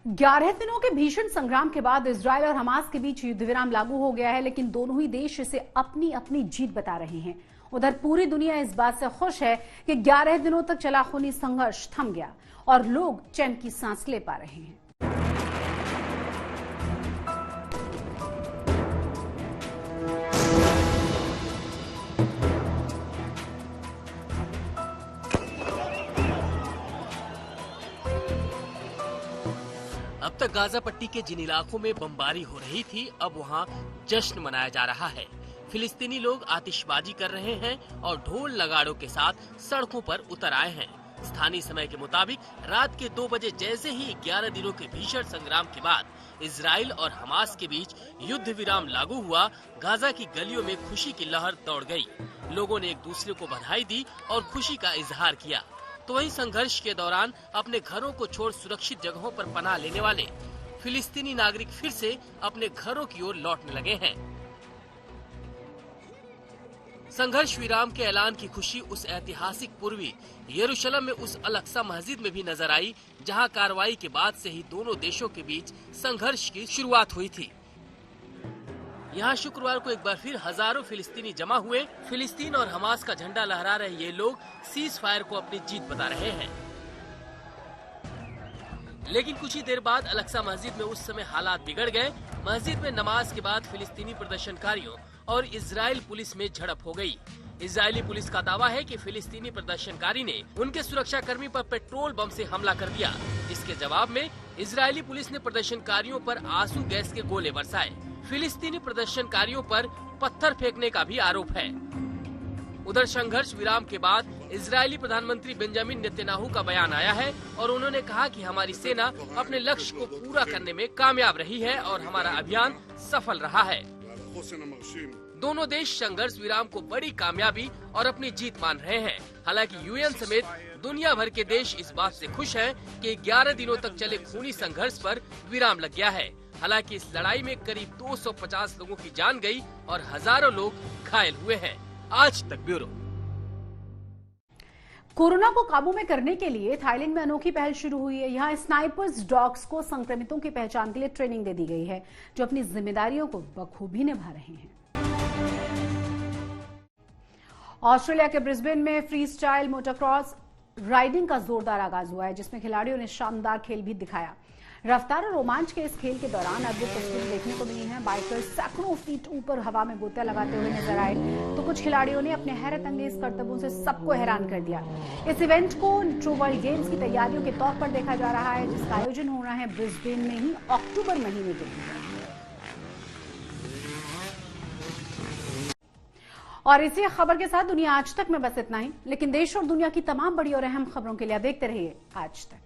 11 दिनों के भीषण संग्राम के बाद इजरायल और हमास के बीच युद्ध विराम लागू हो गया है, लेकिन दोनों ही देश इसे अपनी अपनी जीत बता रहे हैं। उधर पूरी दुनिया इस बात से खुश है कि 11 दिनों तक चला खूनी संघर्ष थम गया और लोग चैन की सांस ले पा रहे हैं। अब तक गाजा पट्टी के जिन इलाकों में बमबारी हो रही थी, अब वहां जश्न मनाया जा रहा है। फिलिस्तीनी लोग आतिशबाजी कर रहे हैं और ढोल नगाड़ों के साथ सड़कों पर उतर आए हैं। स्थानीय समय के मुताबिक रात के 2 बजे जैसे ही 11 दिनों के भीषण संग्राम के बाद इजराइल और हमास के बीच युद्ध विराम लागू हुआ, गाजा की गलियों में खुशी की लहर दौड़ गई। लोगों ने एक दूसरे को बधाई दी और खुशी का इजहार किया। तो वहीं संघर्ष के दौरान अपने घरों को छोड़ सुरक्षित जगहों पर पनाह लेने वाले फिलिस्तीनी नागरिक फिर से अपने घरों की ओर लौटने लगे हैं। संघर्ष विराम के ऐलान की खुशी उस ऐतिहासिक पूर्वी यरूशलेम में उस अल-अक्सा मस्जिद में भी नजर आई, जहां कार्रवाई के बाद से ही दोनों देशों के बीच संघर्ष की शुरुआत हुई थी। यहाँ शुक्रवार को एक बार फिर हजारों फिलिस्तीनी जमा हुए। फिलिस्तीन और हमास का झंडा लहरा रहे ये लोग सीज फायर को अपनी जीत बता रहे हैं। लेकिन कुछ ही देर बाद अल-अक्सा मस्जिद में उस समय हालात बिगड़ गए। मस्जिद में नमाज के बाद फिलिस्तीनी प्रदर्शनकारियों और इजरायल पुलिस में झड़प हो गई। इजरायली पुलिस का दावा है कि फिलिस्तीनी प्रदर्शनकारी ने उनके सुरक्षाकर्मी पर पेट्रोल बम से हमला कर दिया, जिसके जवाब में इजरायली पुलिस ने प्रदर्शनकारियों पर आंसू गैस के गोले बरसाए। फिलिस्तीनी प्रदर्शनकारियों पर पत्थर फेंकने का भी आरोप है। उधर संघर्ष विराम के बाद इजरायली प्रधानमंत्री बेंजामिन नेतन्याहू का बयान आया है और उन्होंने कहा कि हमारी सेना अपने लक्ष्य को पूरा करने में कामयाब रही है और हमारा अभियान सफल रहा है। दोनों देश संघर्ष विराम को बड़ी कामयाबी और अपनी जीत मान रहे हैं। हालांकि यूएन समेत दुनिया भर के देश इस बात से खुश हैं कि 11 दिनों तक चले खूनी संघर्ष पर विराम लग गया है। हालांकि इस लड़ाई में करीब 250 लोगों की जान गई और हजारों लोग घायल हुए हैं। आज तक ब्यूरो। कोरोना को काबू में करने के लिए थाईलैंड में अनोखी पहल शुरू हुई है। यहाँ स्नाइपर्स डॉग्स को संक्रमितों की पहचान के लिए ट्रेनिंग दे दी गई है, जो अपनी जिम्मेदारियों को बखूबी निभा रहे हैं। ऑस्ट्रेलिया के ब्रिस्बेन में फ्री स्टाइल मोटरक्रॉस राइडिंग का जोरदार आगाज हुआ है, जिसमें खिलाड़ियों ने शानदार खेल भी दिखाया। रफ्तार और रोमांच के इस खेल के दौरान अद्भुत तस्वीरें देखने को मिली हैं। बाइकर्स सैकड़ों फीट ऊपर हवा में गोतियां लगाते हुए नजर आए, तो कुछ खिलाड़ियों ने अपने हैरत अंगेज करतबों से सबको हैरान कर दिया। इस इवेंट को इंट्रो वर्ल्ड गेम्स की तैयारियों के तौर पर देखा जा रहा है, जिसका आयोजन हो रहा है ब्रिस्बेन में ही अक्टूबर महीने के लिए। और इसी खबर के साथ दुनिया आज तक में बस इतना ही, लेकिन देश और दुनिया की तमाम बड़ी और अहम खबरों के लिए देखते रहिए आज तक।